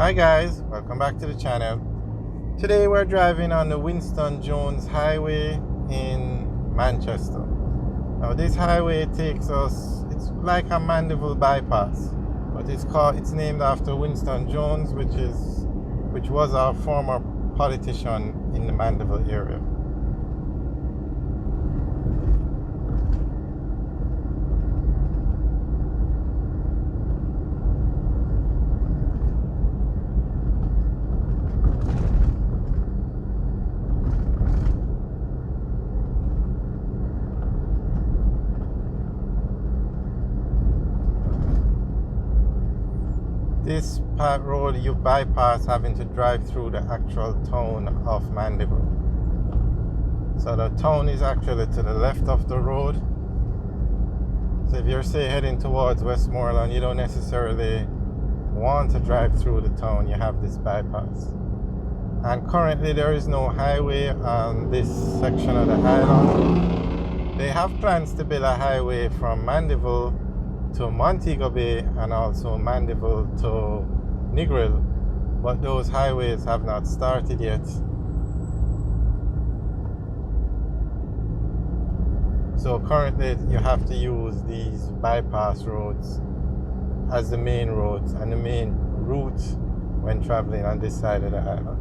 Hi guys, welcome back to the channel. Today we're driving on the Winston Jones Highway in Manchester. Now this highway takes us, it's like a Mandeville bypass, but it's named after Winston Jones, which was our former politician in the Mandeville area. This part road you bypass having to drive through the actual town of Mandeville. So the town is actually to the left of the road. So if you're say heading towards Westmoreland, you don't necessarily want to drive through the town, you have this bypass. And currently there is no highway on this section of the island. They have plans to build a highway from Mandeville to Montego Bay and also Mandeville to Negril, but those highways have not started yet. So currently you have to use these bypass roads as the main roads and the main route when traveling on this side of the island.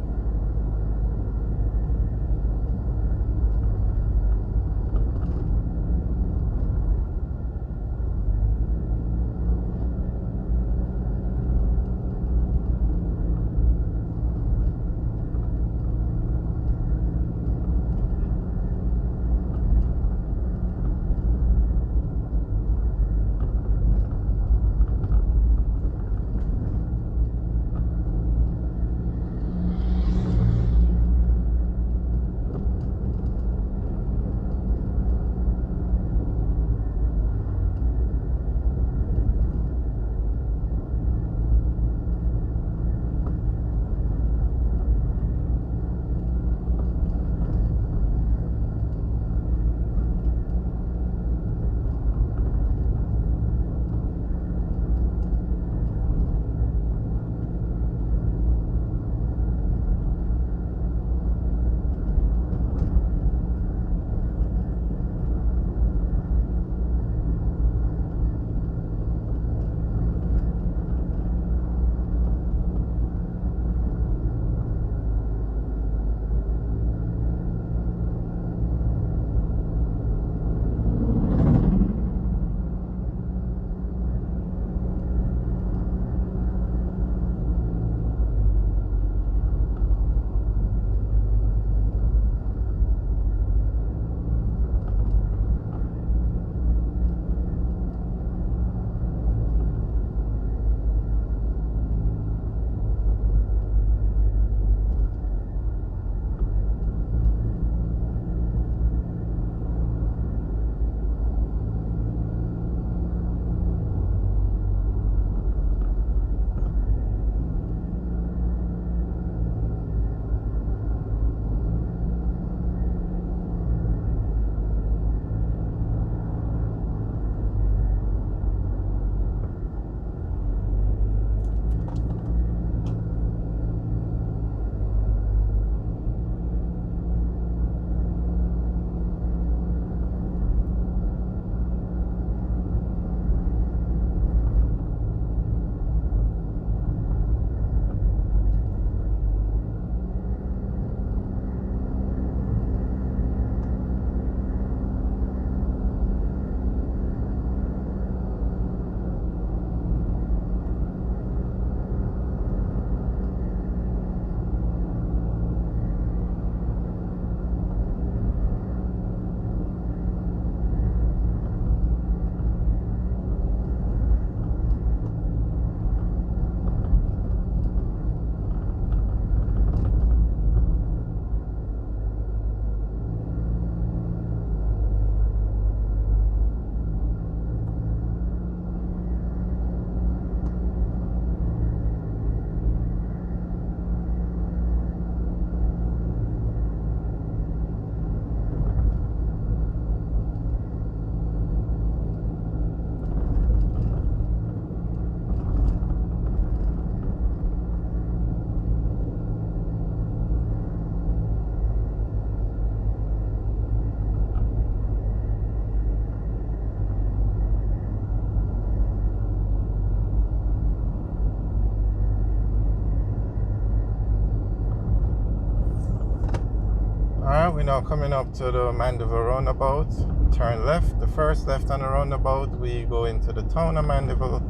Alright, we're now coming up to the Mandeville roundabout. Turn left, the first left on the roundabout. We go into the town of Mandeville,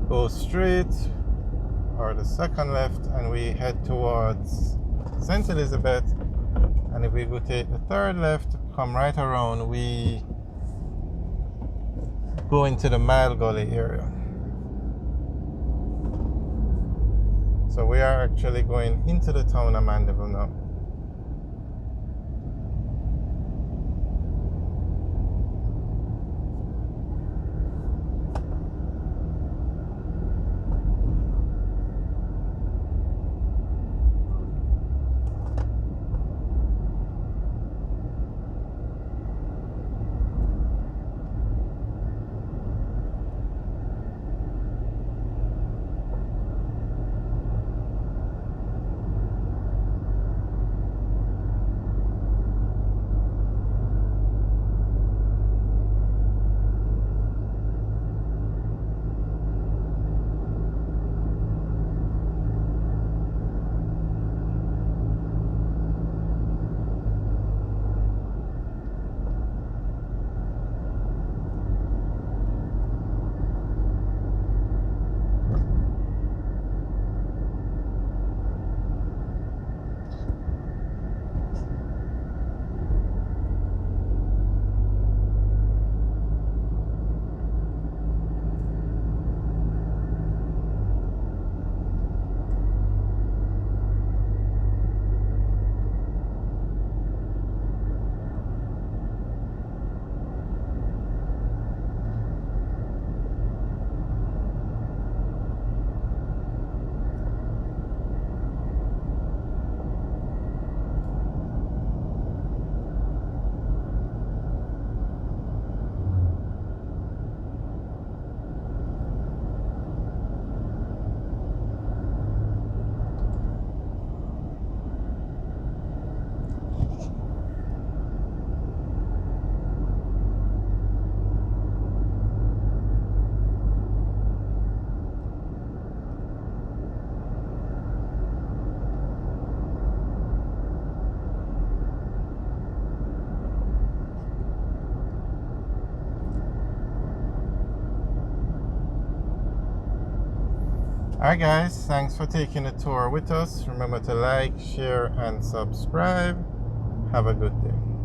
go straight, or the second left, and we head towards St. Elizabeth. And if we go take the third left, come right around, we go into the Mile Gully area. So we are actually going into the town of Mandeville now. Alright guys, thanks for taking the tour with us. Remember to like, share and subscribe. Have a good day.